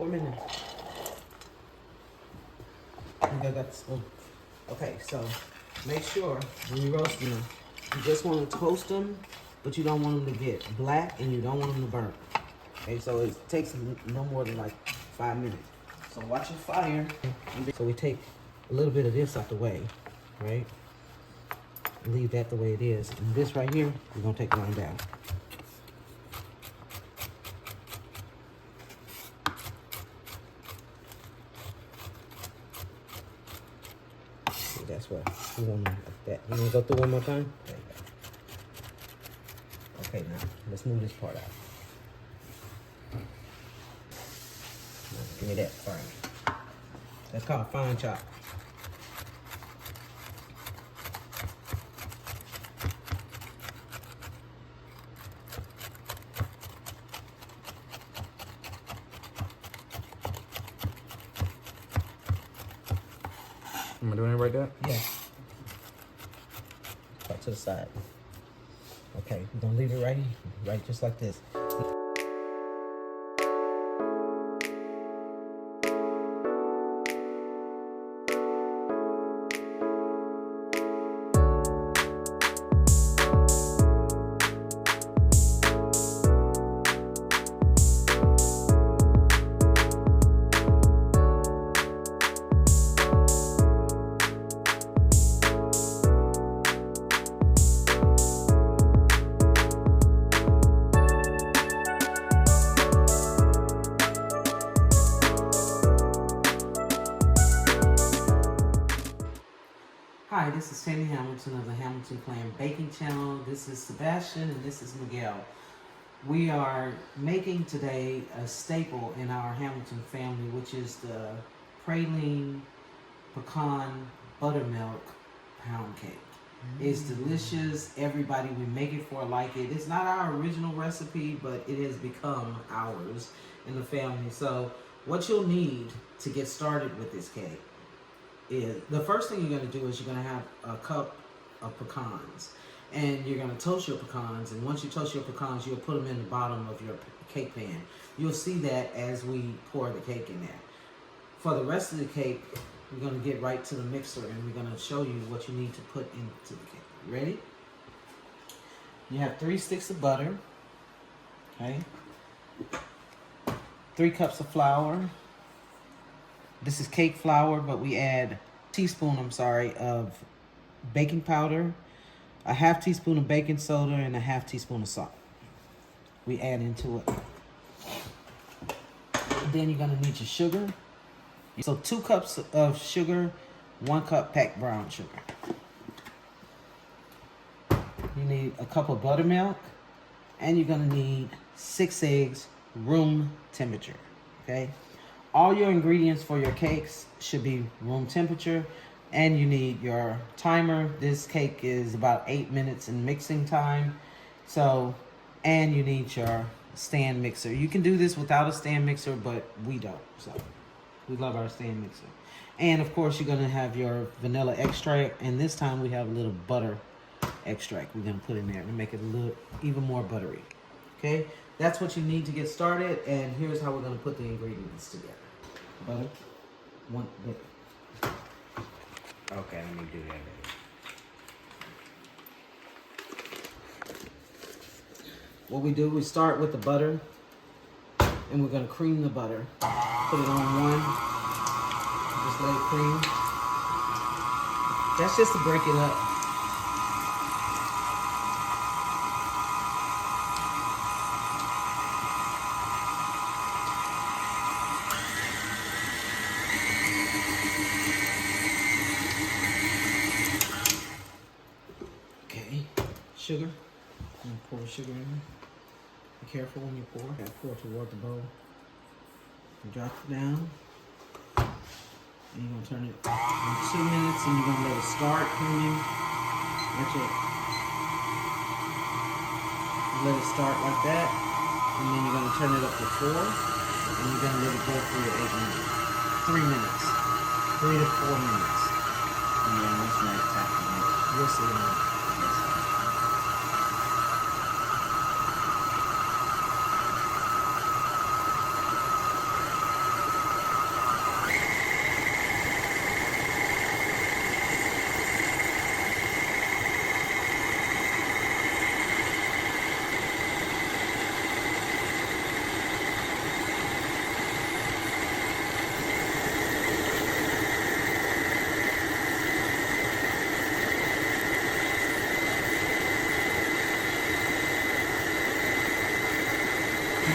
4 minutes. I think I got the spoon. Okay, so make sure when you're roasting them, you just want to toast them, but you don't want them to get black and you don't want them to burn. Okay, so it takes no more than like 5 minutes. So watch your fire. So we take a little bit of this out the way, right? Leave that the way it is. And this right here, we're gonna take one down. See, that's what we want like that. You wanna go through one more time? There you go. Okay, now let's move this part out. Now, give me that fine. That's called fine chop. Am I doing it right there? Yeah. Cut to the side. Okay, we're gonna leave it right just like this. Hi, this is Tammy Hamilton of the Hamilton Clan Baking Channel. This is Sebastian and this is Miguel. We are making today a staple in our Hamilton family, which is the Praline Pecan Buttermilk Pound Cake. It's delicious. Everybody we make it for like it. It's not our original recipe, but it has become ours in the family. So what you'll need to get started with this cake is, the first thing you're going to do is you're going to have a cup of pecans, and you're going to toast your pecans, and once you toast your pecans, you'll put them in the bottom of your cake pan. You'll see that as we pour the cake in there. For the rest of the cake, we're going to get right to the mixer, and we're going to show you what you need to put into the cake. Ready? You have 3 sticks of butter, okay, 3 cups of flour. This is cake flour, but we add teaspoon, of baking powder, a half teaspoon of baking soda, and a half teaspoon of salt. We add into it. Then you're gonna need your sugar. So 2 cups of sugar, 1 cup packed brown sugar. You need a cup of buttermilk, and you're gonna need 6 eggs, room temperature, okay? All your ingredients for your cakes should be room temperature, and you need your timer. This cake is about 8 minutes in mixing time. So, and you need your stand mixer. You can do this without a stand mixer, but we don't. So, we love our stand mixer. And of course, you're gonna have your vanilla extract, and this time we have a little butter extract we're gonna put in there to make it a little even more buttery. Okay, that's what you need to get started, and here's how we're gonna put the ingredients together. Butter, 1 bit. Okay, let me do that. What we do, we start with the butter, and we're gonna cream the butter. Put it on 1, just let it cream. That's just to break it up. Sugar. I'm gonna pour sugar in. Be careful when you pour. You gotta pour toward the bowl. You drop it down. And you're gonna turn it in 2 minutes, and you're gonna let it start creaming. Watch it. Let it start like that. And then you're gonna turn it up to 4. And you're gonna let it go for your 8 minutes. 3 minutes. 3 to 4 minutes. And then once that's happening, you'll see it.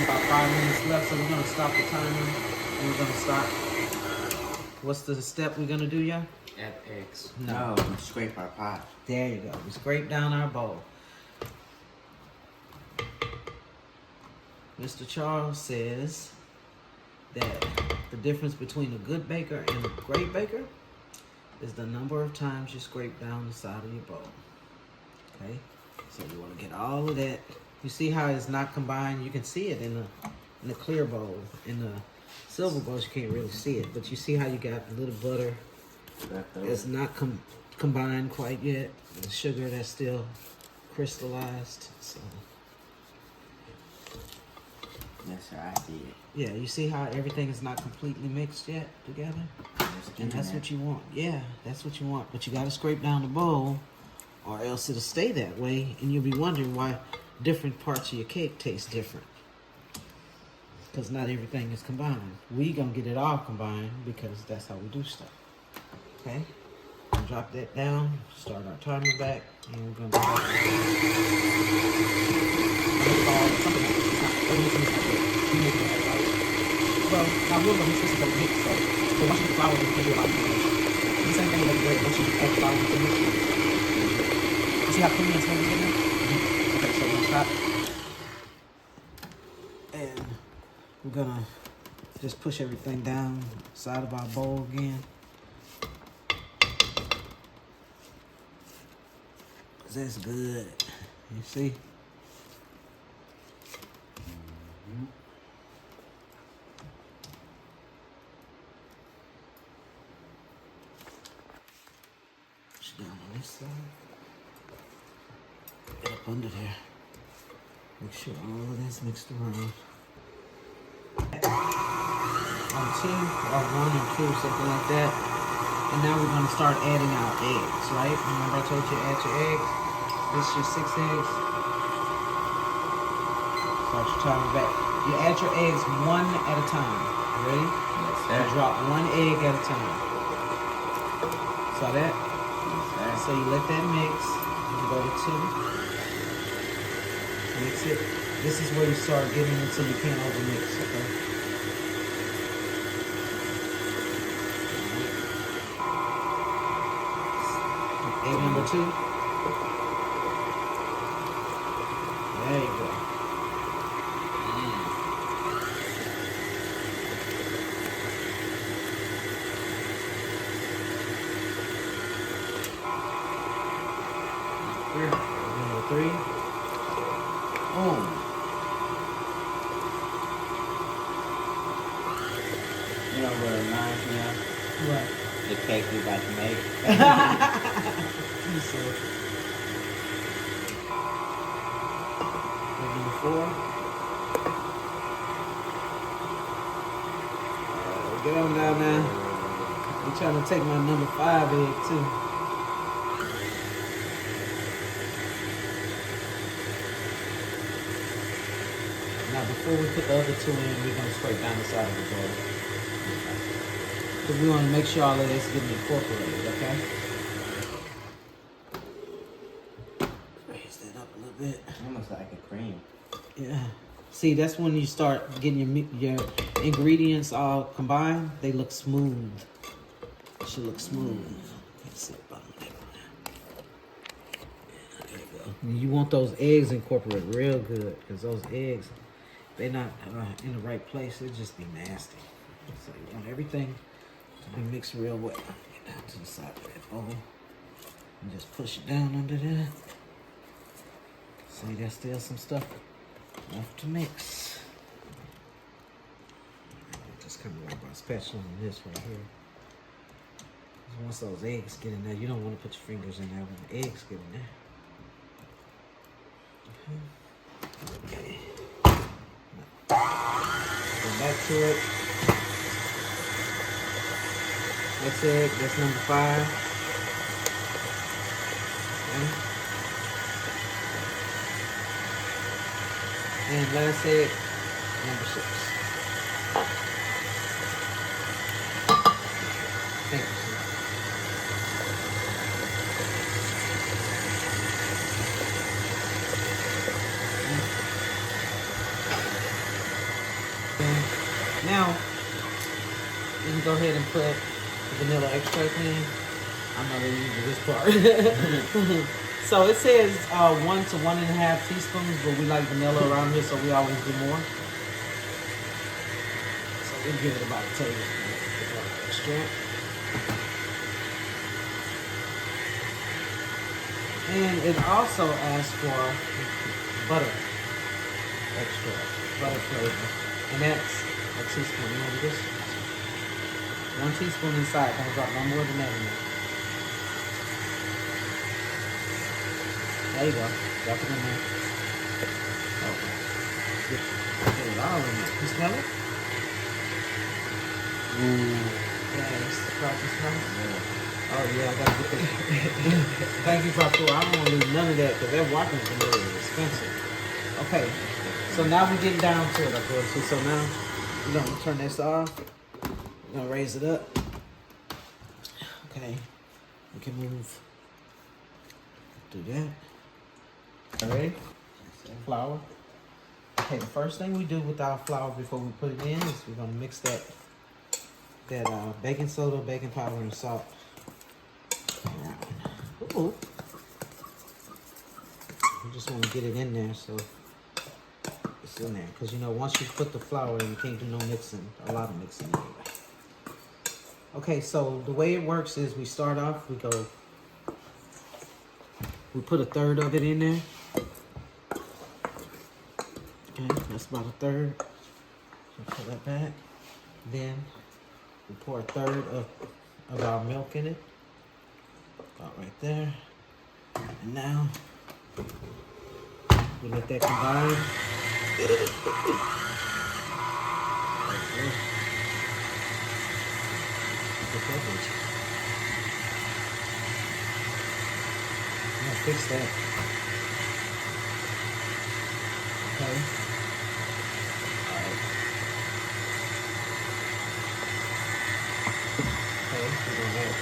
about 5 minutes left, so we're gonna stop the timer and we're gonna start. What's the step we're gonna do, y'all? Add eggs. No. We scrape our pot. There you go. We scrape down our bowl. Mr. Charles says that the difference between a good baker and a great baker is the number of times you scrape down the side of your bowl. Okay? So you want to get all of that. You see how it's not combined? You can see it in the clear bowl. In the silver bowls, you can't really see it. But you see how you got a little butter. It's not combined quite yet. The sugar that's still crystallized. So Yes, sir, I see it. yeah, you see how everything is not completely mixed yet together? And that's what you want. Yeah, that's what you want. But you gotta scrape down the bowl or else it'll stay that way and you'll be wondering why different parts of your cake taste different. Because not everything is combined. We gonna get it all combined because that's how we do stuff. Okay? Drop that down, start our timer back, and we're gonna go. Well, now we're gonna mix this with mix, so once you flour, you can do a lot of things. The same thing with the bread, once you add flour, you can mix it. You see how creamy and smooth it's getting? Okay, so we're gonna stop. And we're gonna just push everything down side of our bowl again. That's good. You see? Push down on this side. Get up under there. Make sure all of that's mixed around. On 2 or 1 and 2, something like that. And now we're gonna start adding our eggs, right? Remember I told you to add your eggs? This is your 6 eggs. Start your timer back. You add your eggs 1 at a time. Ready? Yes, sir. You drop 1 egg at a time. Saw that? Yes, sir. So you let that mix. You go to 2. Mix it. This is where you start getting until you can't overmix, okay? Egg number 2. There you go. Egg number 3. Boom. You know what reminds me of? What? The cake we about to make. You said. Egg number 4. Get on down now. You're trying to take my number 5 egg too. Now before we put the other 2 in, we're going to scrape down the side of the bowl. Because we want to make sure all of this is getting incorporated, okay? Raise that up a little bit. Almost like a cream. Yeah. See, that's when you start getting your ingredients all combined. They look smooth. It should look smooth. Let's see the bottom of that one now. Yeah, there you go. And you want those eggs incorporated real good, because those eggs, they're not in the right place. They just be nasty. So you want everything to be mixed real well. Get down to the side of that bowl and just push it down under there. See, there's still some stuff left to mix. Just kind of like my spatula on this right here. Once those eggs get in there, you don't want to put your fingers in there when the eggs get in there. Okay. Go back to it. Next egg, that's number 5. Okay. And last egg, number 6. Thank you, sir. Now, you can go ahead and put the vanilla extract in. I'm not really using this part. So it says 1 to 1.5 teaspoons, but we like vanilla around here, so we always do more. So we'll give it about a tablespoon of extract. And it also asks for butter extract, butter flavor. And that's a teaspoon. Remember this? 1 teaspoon inside. Don't drop no more than that in there. There you go. Drop it in there. Okay. Get it all in there. You smell it? Ooh. Yeah, it's the coffee smell. Yeah. Oh yeah, I gotta get that. Thank you, Papu. I don't want to lose none of that because that Watkins vanilla is expensive. Okay, so now we're getting down to it, of course. So now we're gonna turn this off. We're gonna raise it up. Okay, we can move. Do that. All right. Flour. Okay, the first thing we do with our flour before we put it in is we're gonna mix that baking soda, baking powder, and salt. Ooh. You just want to get it in there so it's in there. Because you know, once you put the flour in, you can't do no mixing, a lot of mixing anyway. Okay, so the way it works is we start off, we put 1/3 of it in there. Okay, that's about 1/3. So put that back. Then we pour 1/3 of our milk in it. About right there. And now we let that combine. Right there. Get that bitch. I'm gonna fix that. Okay. Alright. Okay, we're gonna add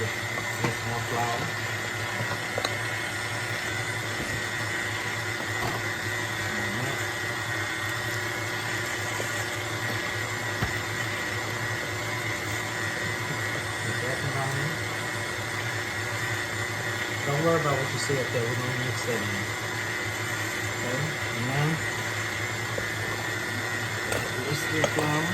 this more flour. Don't worry about what you see up there. We're going to mix that in. Okay, and now, this is the flour.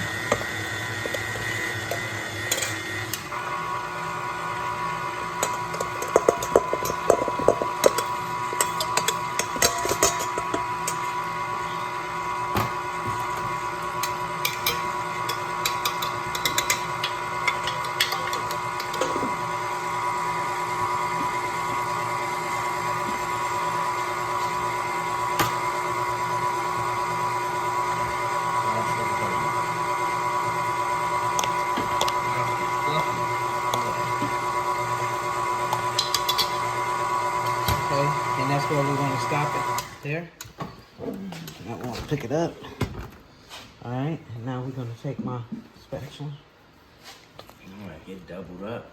And that's where we're going to stop it there. I want to pick it up. All right, and now we're going to take my spatula. All right, get doubled up.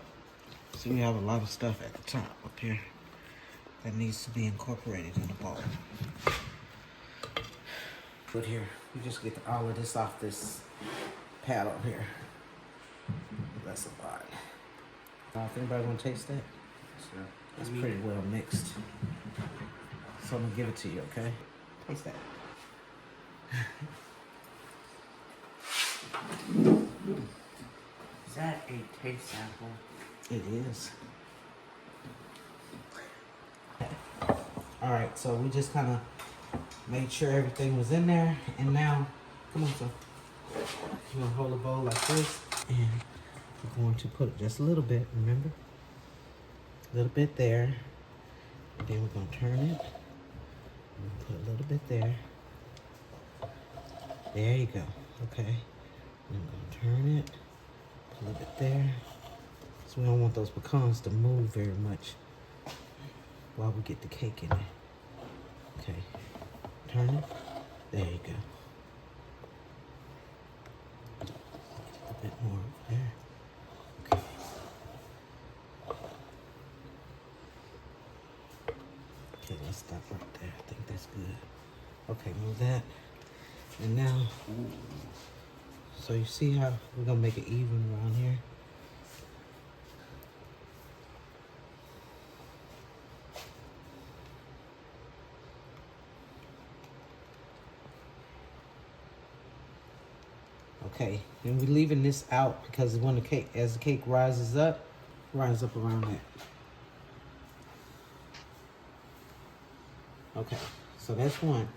So we have a lot of stuff at the top up here that needs to be incorporated in the bowl. But here, we just get all of this off this paddle here. That's a lot. If anybody want to taste that? Sure. It's pretty well mixed. So I'm gonna give it to you, okay? Taste that. Is that a taste sample? It is. All right, so we just kind of made sure everything was in there, and now, come on, so you're gonna hold a bowl like this, and we're going to put just a little bit. Remember, a little bit there, and then we're gonna turn it. And put a little bit there. There you go. Okay. And I'm gonna turn it. Put a little bit there. So we don't want those pecans to move very much while we get the cake in there. Okay. Turn it. There you go. A bit more up there. Okay. Okay, let's stop right there. I think that's good. Okay, move that. And now, So you see how we're gonna make it even around here. Okay, and we're leaving this out because when the cake, as the cake rises up around that. Okay, so that's one.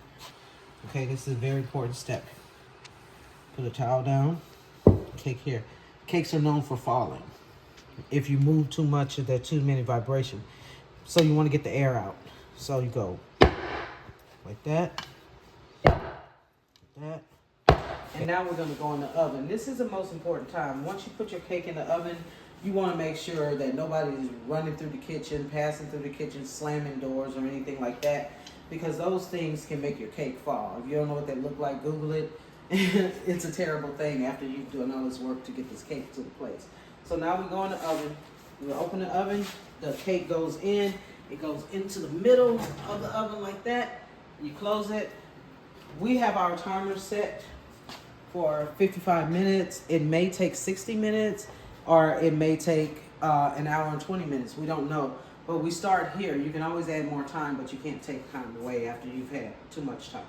Okay, this is a very important step. Put a towel down, cake here. Cakes are known for falling. If you move too much or there's too many vibration. So you want to get the air out. So you go like that, like that. And now we're gonna go in the oven. This is the most important time. Once you put your cake in the oven, you wanna make sure that nobody's running through the kitchen, passing through the kitchen, slamming doors or anything like that, because those things can make your cake fall. If you don't know what they look like, Google it. It's a terrible thing after you've done all this work to get this cake to the place. So now we go in the oven. We open the oven, the cake goes in, it goes into the middle of the oven like that. You close it. We have our timer set for 55 minutes. It may take 60 minutes or it may take an hour and 20 minutes. We don't know. But we start here. You can always add more time, but you can't take time away after you've had too much time.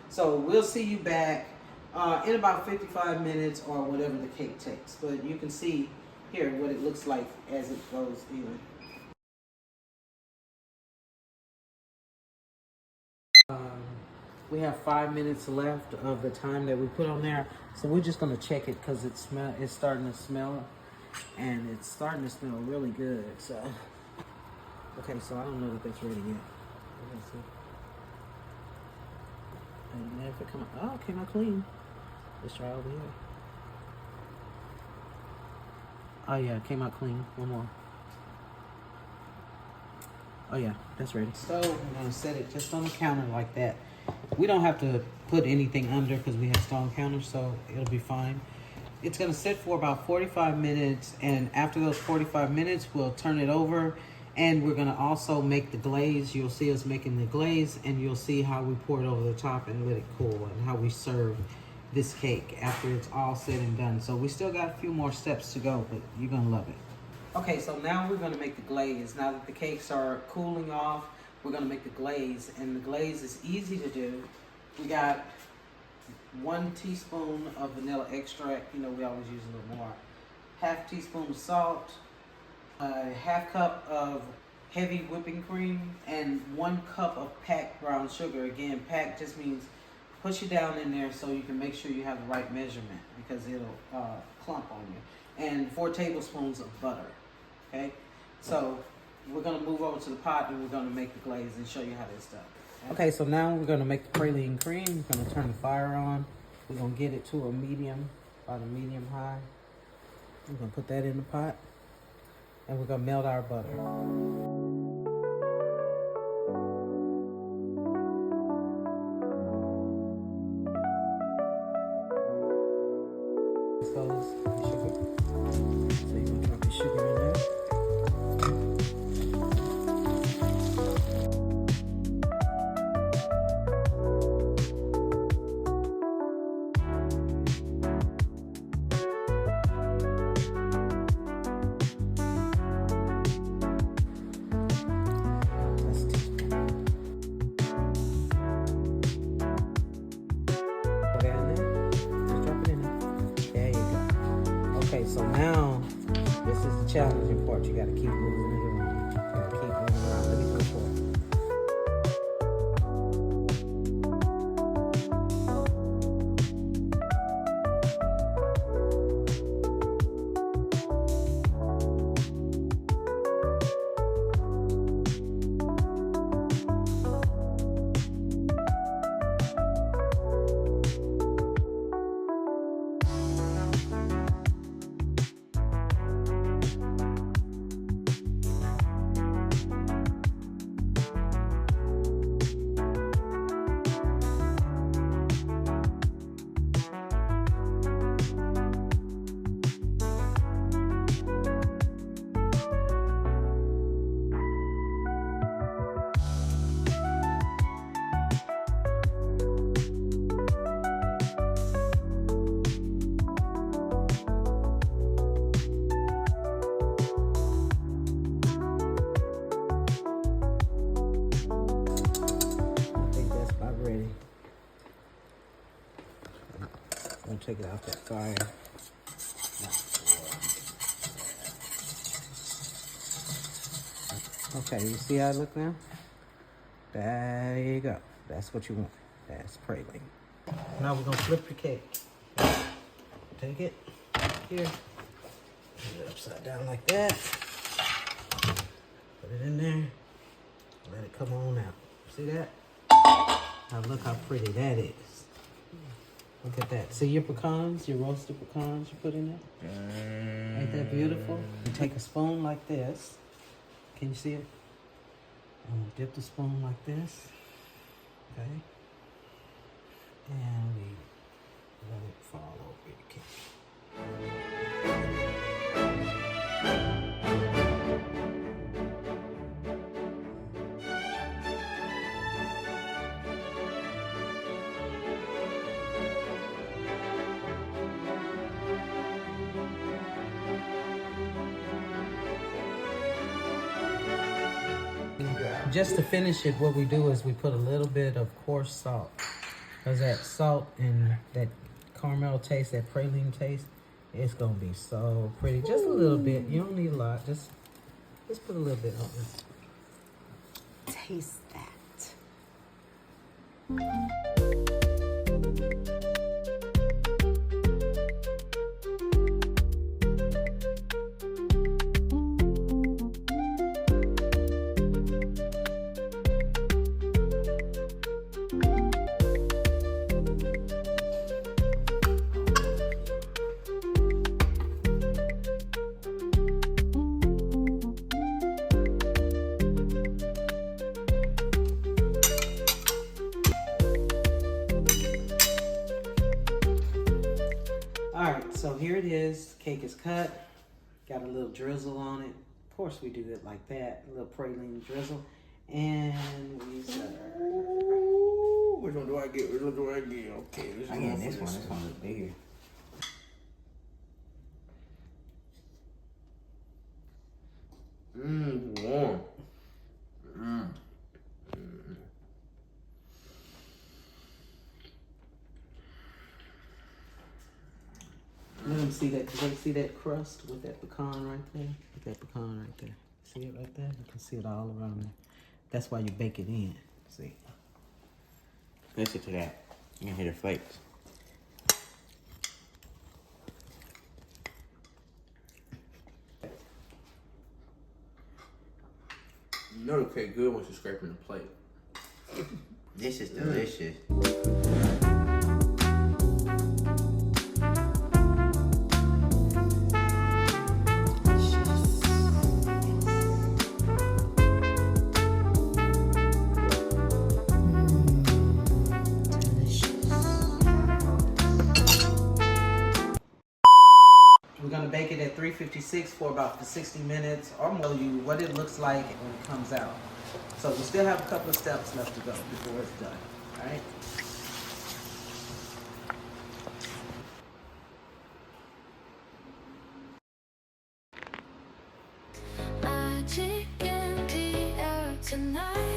So we'll see you back in about 55 minutes or whatever the cake takes. But you can see here what it looks like as it goes in. We have 5 minutes left of the time that we put on there, so we're just gonna check it because it's starting to smell, and it's starting to smell really good. So, okay, so I don't know that that's ready yet. Let's see. And if it it came out clean. Let's try over here. Oh yeah, it came out clean. One more. Oh yeah, that's ready. So we're gonna set it just on the counter like that. We don't have to put anything under because we have stone counters, so it'll be fine. It's gonna sit for about 45 minutes, and after those 45 minutes, we'll turn it over, and we're gonna also make the glaze. You'll see us making the glaze, and you'll see how we pour it over the top and let it cool, and how we serve this cake after it's all said and done. So we still got a few more steps to go, but you're gonna love it. Okay, so now we're gonna make the glaze. Now that the cakes are cooling off, we're gonna make the glaze, and the glaze is easy to do. We got 1 teaspoon of vanilla extract. You know, we always use a little more. Half teaspoon of salt, a half cup of heavy whipping cream, and 1 cup of packed brown sugar. Again, packed just means push it down in there so you can make sure you have the right measurement, because it'll clump on you. And 4 tablespoons of butter. Okay, so we're gonna move over to the pot and we're gonna make the glaze and show you how that's done. Okay, so now we're gonna make the praline cream. We're gonna turn the fire on. We're gonna get it to a medium, about a medium high. We're gonna put that in the pot, and we're gonna melt our butter. This goes sugar. So you're gonna drop your sugar in there. Okay, so now this is the challenging part. You gotta keep moving it around. You gotta keep moving it around. Let me go for it. gonna take it off that fire. Okay, you see how it look now? There you go. That's what you want. That's praline. Now we're gonna flip your cake. Take it here, put it upside down like that. Put it in there. Let it come on out. See that? Now look how pretty that is. Look at that. See your pecans, your roasted pecans you put in there? Ain't that beautiful? You take a spoon like this. Can you see it? And dip the spoon like this. Okay. And we let it fall over your cake. Just to finish it, what we do is we put a little bit of coarse salt. Because that salt and that caramel taste, that praline taste, it's going to be so pretty. Just a little bit. You don't need a lot. Just put a little bit on it. Taste that. Alright, so here it is. Cake is cut. Got a little drizzle on it. Of course we do it like that. A little praline drizzle. And we serve. Which one do I get? Which one do I get? Okay, I get this one. This one looks bigger. Warm. Let them see that. Can they see that crust with that pecan right there? With that pecan right there. See it right there? You can see it all around there. That's why you bake it in. See? Listen to that. You can hear the flakes. You know the cake good once you're scraping the plate. This is delicious. We're gonna bake it at 356 for about 60 minutes or more. You what it looks like when it comes out. So we still have a couple of steps left to go before it's done. All right. Magic in the air tonight.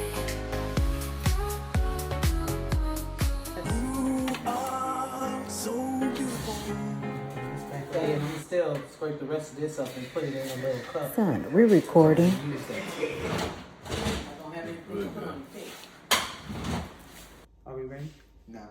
Okay, and we still scrape the rest of this up and put it in a little cup. Son, we're recording. Use that. I don't have anything to put on the cake. Are we ready? No.